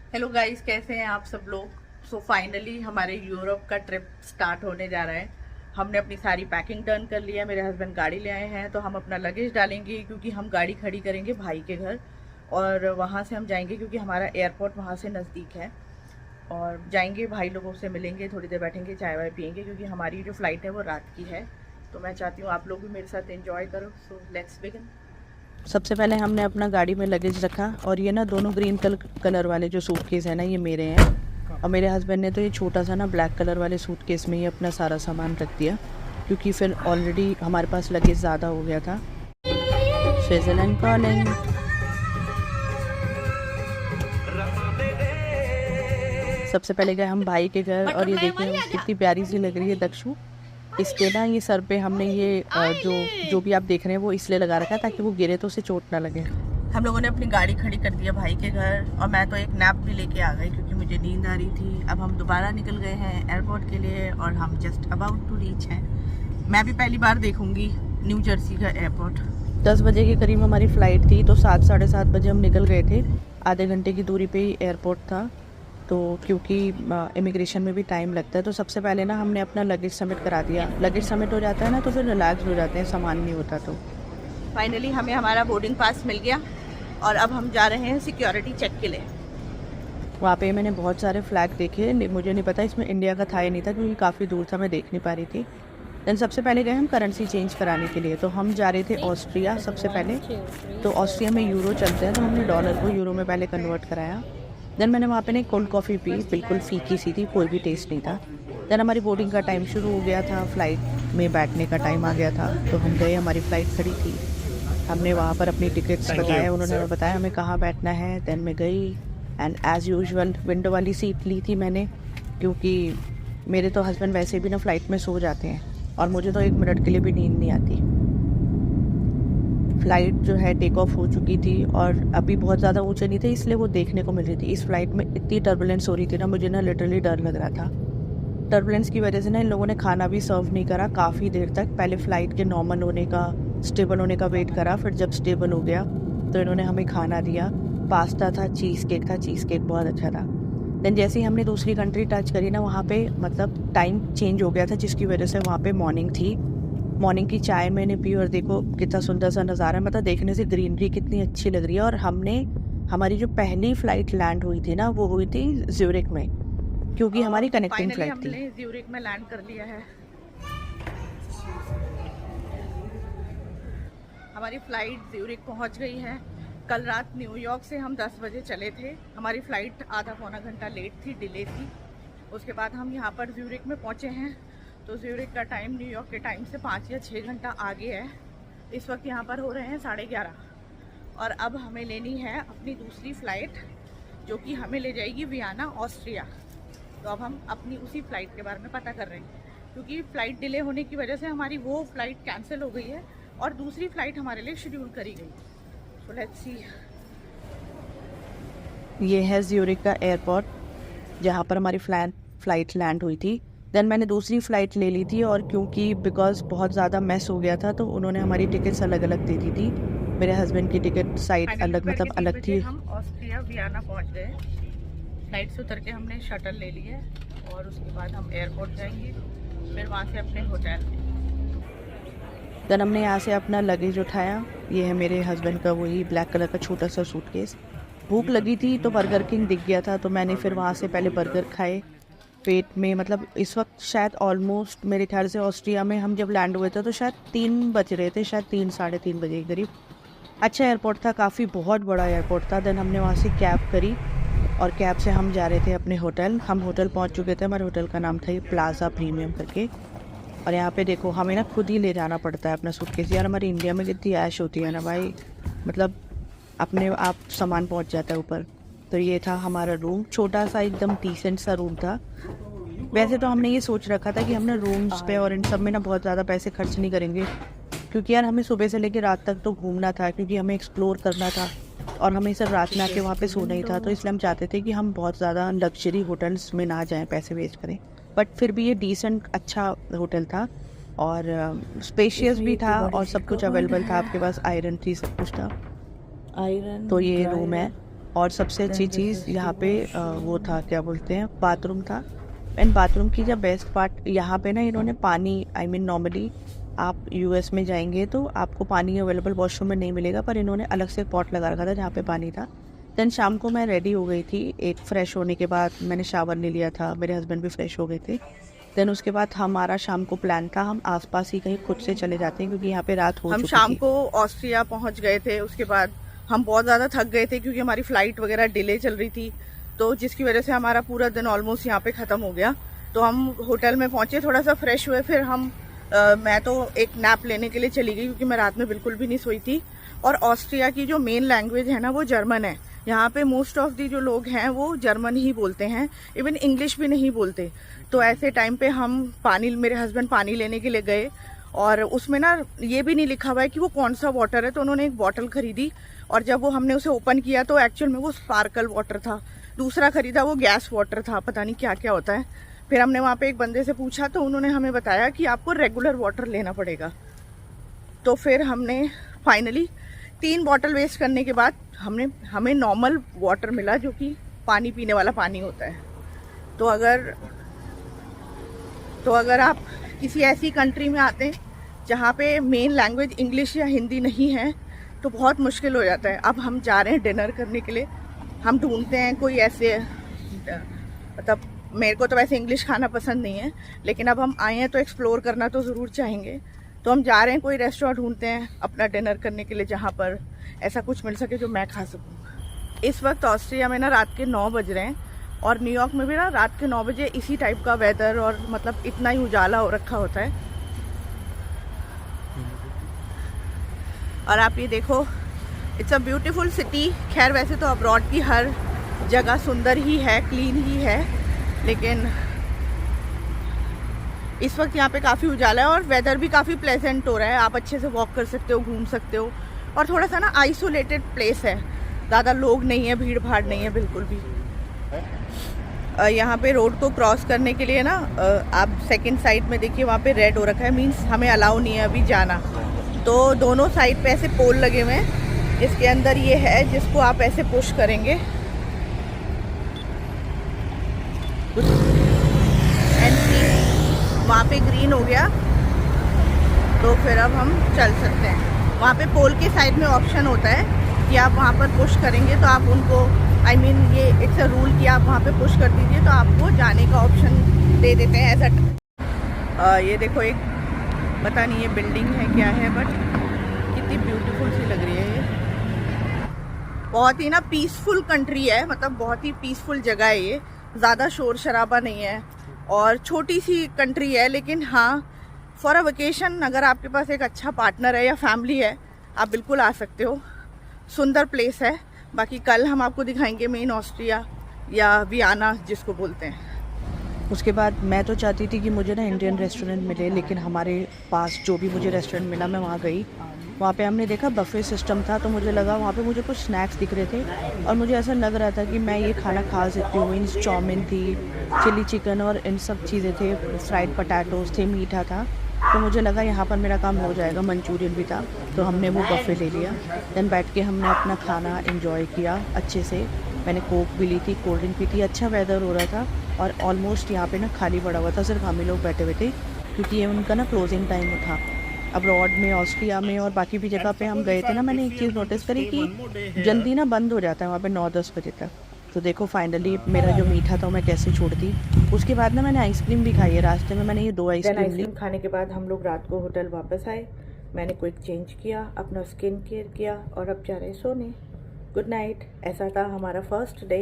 Hello guys, कैसे हैं आप सब लोग। सो फाइनली हमारे यूरोप का ट्रिप स्टार्ट होने जा रहा है। हमने अपनी सारी पैकिंग डन कर लिया है। मेरे हस्बैंड गाड़ी ले आए हैं, तो हम अपना लगेज डालेंगे क्योंकि हम गाड़ी खड़ी करेंगे भाई के घर और वहाँ से हम जाएंगे क्योंकि हमारा एयरपोर्ट वहाँ से नज़दीक है। और जाएंगे, भाई लोगों से मिलेंगे, थोड़ी देर बैठेंगे, चाय वाय पियेंगे क्योंकि हमारी जो फ़्लाइट है वो रात की है। तो मैं चाहती हूँ आप लोग भी मेरे साथ एंजॉय करो। So let's begin. सबसे पहले हमने अपना गाड़ी में लगेज रखा और ये ना दोनों ग्रीन कलर वाले जो सूटकेस है ना, ये मेरे हैं। और मेरे हस्बैंड ने तो ये छोटा सा ना ब्लैक कलर वाले सूटकेस में ही अपना सारा सामान रख दिया क्योंकि फिर ऑलरेडी हमारे पास लगेज ज़्यादा हो गया था। Switzerland calling. सबसे पहले गए हम भाई के घर और ये देखिए कितनी प्यारी सी लग रही है दक्षु। इसके ना ये सर पे हमने ये जो भी आप देख रहे हैं वो इसलिए लगा रखा है ताकि वो गिरे तो उसे चोट ना लगे। हम लोगों ने अपनी गाड़ी खड़ी कर दी है भाई के घर और मैं तो एक नैप भी लेके आ गई क्योंकि मुझे नींद आ रही थी। अब हम दोबारा निकल गए हैं एयरपोर्ट के लिए और हम जस्ट अबाउट टू रीच हैं। मैं भी पहली बार देखूंगी न्यू जर्सी का एयरपोर्ट। 10 बजे के करीब हमारी फ़्लाइट थी तो 7 साढ़े 7 बजे हम निकल गए थे। आधे घंटे की दूरी पे ही एयरपोर्ट था, तो क्योंकि इमिग्रेशन में भी टाइम लगता है तो सबसे पहले ना हमने अपना लगेज सबमिट करा दिया। लगेज सबमिट हो जाता है ना तो फिर रिलैक्स हो जाते हैं, सामान नहीं होता। तो फाइनली हमें हमारा बोर्डिंग पास मिल गया और अब हम जा रहे हैं सिक्योरिटी चेक के लिए। वहाँ पे मैंने बहुत सारे फ्लैग देखे, मुझे नहीं पता इसमें इंडिया का था या नहीं था क्योंकि काफ़ी दूर था, मैं देख नहीं पा रही थी। देन सबसे पहले गए हम करेंसी चेंज कराने के लिए, तो हम जा रहे थे ऑस्ट्रिया सबसे पहले। तो ऑस्ट्रिया में यूरो चलते हैं तो हमने डॉलर को यूरो में पहले कन्वर्ट कराया। देन मैंने वहाँ पे ना कोल्ड कॉफ़ी पी, बिल्कुल फीकी सी थी, कोई भी टेस्ट नहीं था। देन हमारी बोर्डिंग का टाइम शुरू हो गया था, फ़्लाइट में बैठने का टाइम आ गया था तो हम गए, हमारी फ़्लाइट खड़ी थी। हमने वहाँ पर अपनी टिकट्स बताए, उन्होंने हमें बताया हमें कहाँ बैठना है। देन मैं गई एंड एज़ यूजुअल विंडो वाली सीट ली थी मैंने क्योंकि मेरे तो हस्बैंड वैसे भी ना फ़्लाइट में सो जाते हैं और मुझे तो 1 मिनट के लिए भी नींद नहीं आती। फ़्लाइट जो है टेक ऑफ हो चुकी थी और अभी बहुत ज़्यादा ऊंचे नहीं थे इसलिए वो देखने को मिल रही थी। इस फ्लाइट में इतनी टर्बुलेंस हो रही थी ना, मुझे ना लिटरली डर लग रहा था। टर्बुलेंस की वजह से ना इन लोगों ने खाना भी सर्व नहीं करा काफ़ी देर तक। पहले फ़्लाइट के नॉर्मल होने का, स्टेबल होने का वेट करा, फिर जब स्टेबल हो गया तो इन्होंने हमें खाना दिया। पास्ता था, चीज़ केक था, चीज़ केक बहुत अच्छा था। देन जैसे ही हमने दूसरी कंट्री टच करी ना, वहाँ पे मतलब टाइम चेंज हो गया था जिसकी वजह से वहाँ पे मॉर्निंग थी। मॉर्निंग की चाय मैंने पी और देखो कितना सुंदर सा नज़ारा है, मतलब देखने से ग्रीनरी कितनी अच्छी लग रही है। और हमारी जो पहली फ़्लाइट लैंड हुई थी ना वो हुई थी ज्यूरिक में क्योंकि हमारी कनेक्टिंग फ़्लाइट थी। हमने ज्यूरिक में लैंड कर लिया है। हमारी फ़्लाइट ज्यूरिक पहुंच गई है। कल रात न्यूयॉर्क से हम 10 बजे चले थे। हमारी फ़्लाइट आधा पौना घंटा लेट थी, डिले थी। उसके बाद हम यहाँ पर ज्यूरिक में पहुँचे हैं। तो ज्यूरिक का टाइम न्यूयॉर्क के टाइम से 5 या 6 घंटा आगे है। इस वक्त यहाँ पर हो रहे हैं 11:30 और अब हमें लेनी है अपनी दूसरी फ़्लाइट जो कि हमें ले जाएगी वियना, ऑस्ट्रिया। तो अब हम अपनी उसी फ़्लाइट के बारे में पता कर रहे हैं क्योंकि फ़्लाइट डिले होने की वजह से हमारी वो फ़्लाइट कैंसिल हो गई है और दूसरी फ़्लाइट हमारे लिए शेड्यूल करी गई है। So let's see. ये है ज्यूरिक का एयरपोर्ट जहाँ पर हमारी फ़्लाइट लैंड हुई थी। देन मैंने दूसरी फ़्लाइट ले ली थी और क्योंकि बिकॉज बहुत ज़्यादा मैस हो गया था तो उन्होंने हमारी टिकट्स अलग अलग दे दी थी। मेरे हस्बैंड की टिकट साइड अलग, मतलब अलग थी। हम ऑस्ट्रिया वियना पहुँच गए। फ्लाइट से उतर के हमने शटल ले ली है और उसके बाद हम एयरपोर्ट जाएंगे, फिर वहाँ से अपने होटल। देन हमने यहाँ से अपना लगेज उठाया। ये है मेरे हस्बैंड का वही ब्लैक कलर का छोटा सा सूटकेस। भूख लगी थी तो बर्गर किंग दिख गया था तो मैंने फिर वहाँ से पहले बर्गर खाए। पेट में मतलब इस वक्त शायद ऑलमोस्ट मेरे ख्याल से ऑस्ट्रिया में हम जब लैंड हुए थे तो शायद 3 बज रहे थे, शायद 3 साढ़े 3 बजे के करीब। अच्छा एयरपोर्ट था, काफ़ी बहुत बड़ा एयरपोर्ट था। देन हमने वहाँ से कैब करी और कैब से हम जा रहे थे अपने होटल। हम होटल पहुँच चुके थे। हमारे होटल का नाम था ये प्लाजा प्रीमियम करके। और यहाँ पे देखो हमें ना खुद ही ले जाना पड़ता है अपना सूटकेस। यार हमारी इंडिया में कितनी ऐश होती है ना भाई, मतलब अपने आप सामान पहुँच जाता है ऊपर। तो ये था हमारा रूम, छोटा सा एकदम डिसेंट सा रूम था। वैसे तो हमने ये सोच रखा था कि हमने रूम्स पे और इन सब में ना बहुत ज़्यादा पैसे खर्च नहीं करेंगे क्योंकि यार हमें सुबह से लेकर रात तक तो घूमना था, क्योंकि हमें एक्सप्लोर करना था और हमें सिर्फ रात में आके वहाँ पे सोना ही था। तो इसलिए हम चाहते थे कि हम बहुत ज़्यादा लग्जरी होटल्स में ना जाएं, पैसे वेस्ट करें। बट फिर भी ये डिसेंट अच्छा होटल था और स्पेशियस भी था और सब कुछ अवेलेबल था। आपके पास आयरन थी, सब कुछ था। आयरन तो ये रूम है और सबसे अच्छी चीज़ यहाँ पे वो था, क्या बोलते हैं, बाथरूम था। एंड बाथरूम की जब बेस्ट पार्ट यहाँ पे ना, इन्होंने पानी, आई मीन नॉर्मली आप यूएस में जाएंगे तो आपको पानी अवेलेबल वॉशरूम में नहीं मिलेगा, पर इन्होंने अलग से पॉट लगा रखा था जहाँ पे पानी था। देन शाम को मैं रेडी हो गई थी, एक फ्रेश होने के बाद मैंने शावर ले लिया था, मेरे हस्बैंड भी फ्रेश हो गए थे। देन उसके बाद हमारा शाम को प्लान था, हम आसपास ही कहीं खुद से चले जाते हैं क्योंकि यहाँ पे रात हो चुकी थी। हम शाम को ऑस्ट्रिया पहुँच गए थे। उसके बाद हम बहुत ज़्यादा थक गए थे क्योंकि हमारी फ़्लाइट वगैरह डिले चल रही थी, तो जिसकी वजह से हमारा पूरा दिन ऑलमोस्ट यहाँ पे ख़त्म हो गया। तो हम होटल में पहुँचे, थोड़ा सा फ्रेश हुए, फिर हम मैं तो एक नैप लेने के लिए चली गई क्योंकि मैं रात में बिल्कुल भी नहीं सोई थी। और ऑस्ट्रिया की जो मेन लैंग्वेज है ना, वो जर्मन है। यहाँ पे मोस्ट ऑफ दी जो लोग हैं वो जर्मन ही बोलते हैं, इवन इंग्लिश भी नहीं बोलते। तो ऐसे टाइम पे हम पानी, मेरे हस्बैंड पानी लेने के लिए गए और उसमें ना ये भी नहीं लिखा हुआ है कि वो कौन सा वाटर है। तो उन्होंने एक बॉटल खरीदी और जब वो हमने उसे ओपन किया तो एक्चुअल में वो स्पार्कल वाटर था। दूसरा खरीदा वो गैस वाटर था, पता नहीं क्या क्या होता है। फिर हमने वहाँ पे एक बंदे से पूछा तो उन्होंने हमें बताया कि आपको रेगुलर वाटर लेना पड़ेगा। तो फिर हमने फाइनली 3 बॉटल वेस्ट करने के बाद हमें नॉर्मल वाटर मिला, जो कि पानी पीने वाला पानी होता है। तो अगर आप किसी ऐसी कंट्री में आते हैं जहाँ पे मेन लैंग्वेज इंग्लिश या हिंदी नहीं है तो बहुत मुश्किल हो जाता है। अब हम जा रहे हैं डिनर करने के लिए, हम ढूंढते हैं कोई ऐसे, मतलब मेरे को तो वैसे इंग्लिश खाना पसंद नहीं है, लेकिन अब हम आए हैं तो एक्सप्लोर करना तो ज़रूर चाहेंगे। तो हम जा रहे हैं, कोई रेस्टोरेंट ढूंढते हैं अपना डिनर करने के लिए जहाँ पर ऐसा कुछ मिल सके जो मैं खा सकूँ। इस वक्त ऑस्ट्रिया में ना रात के 9 बज रहे हैं और न्यूयॉर्क में भी ना रात के 9 बजे इसी टाइप का वेदर और मतलब इतना ही उजाला हो रखा होता है। और आप ये देखो, इट्स अ ब्यूटीफुल सिटी। खैर वैसे तो अब्रॉड की हर जगह सुंदर ही है, क्लीन ही है, लेकिन इस वक्त यहाँ पे काफ़ी उजाला है और वेदर भी काफ़ी प्लेजेंट हो रहा है। आप अच्छे से वॉक कर सकते हो, घूम सकते हो, और थोड़ा सा ना आइसोलेटेड प्लेस है, ज़्यादा लोग नहीं है, भीड़ भाड़ नहीं है बिल्कुल भी। यहाँ पे रोड को क्रॉस करने के लिए ना आप सेकंड साइड में देखिए, वहाँ पे रेड हो रखा है, मीन्स हमें अलाउ नहीं है अभी जाना। तो दोनों साइड पे ऐसे पोल लगे हुए हैं, जिसके अंदर ये है जिसको आप ऐसे पुश करेंगे एंड वहाँ पे ग्रीन हो गया, तो फिर अब हम चल सकते हैं। वहाँ पे पोल के साइड में ऑप्शन होता है कि आप वहाँ पर पुश करेंगे तो आप उनको, आई मीन ये इट्स अ रूल कि आप वहाँ पे पुश कर दीजिए तो आपको जाने का ऑप्शन दे देते हैं एज ये देखो, एक पता नहीं ये बिल्डिंग है क्या है, बट कितनी ब्यूटीफुल सी लग रही है ये। बहुत ही ना पीसफुल कंट्री है, मतलब बहुत ही पीसफुल जगह है ये, ज़्यादा शोर शराबा नहीं है और छोटी सी कंट्री है। लेकिन हाँ, फॉर अ वेकेशन अगर आपके पास एक अच्छा पार्टनर है या फैमिली है, आप बिल्कुल आ सकते हो। सुंदर प्लेस है। बाकी कल हम आपको दिखाएंगे मेन ऑस्ट्रिया या वियना जिसको बोलते हैं। उसके बाद मैं तो चाहती थी कि मुझे ना इंडियन रेस्टोरेंट मिले, लेकिन हमारे पास जो भी मुझे रेस्टोरेंट मिला मैं वहाँ गई। वहाँ पे हमने देखा बफे सिस्टम था, तो मुझे लगा वहाँ पे मुझे कुछ स्नैक्स दिख रहे थे और मुझे ऐसा लग रहा था कि मैं ये खाना खा सकती हूँ। मीन्स चाउमीन थी, चिली चिकन और इन सब चीज़ें थे, फ्राइड पटाटोज थे, मीठा था। तो मुझे लगा यहाँ पर मेरा काम हो जाएगा। मंचूरियन भी था, तो हमने वो बफे ले लिया। देन बैठ के हमने अपना खाना एंजॉय किया अच्छे से। मैंने कोक भी ली थी, कोल्ड ड्रिंक भी थी। अच्छा वेदर हो रहा था और ऑलमोस्ट यहाँ पे ना खाली पड़ा हुआ था, सिर्फ हम ही लोग बैठे हुए थे क्योंकि ये उनका ना क्लोजिंग टाइम था। अब्रॉड में, ऑस्ट्रिया में और बाकी भी जगह पे हम गए थे ना, मैंने एक चीज़ नोटिस करी कि जल्दी ना बंद हो जाता है वहाँ पे 9-10 बजे तक। तो देखो फाइनली मेरा जो मीठा था मैं कैसे छोड़ दी। उसके बाद ना मैंने आइसक्रीम भी खाई है रास्ते में, मैंने ये 2 आइसक्रीम ली। खाने के बाद हम लोग रात को होटल वापस आए। मैंने क्विक चेंज किया, अपना स्किन केयर किया और अब जा रहे सोने। Good night. ऐसा था हमारा फर्स्ट डे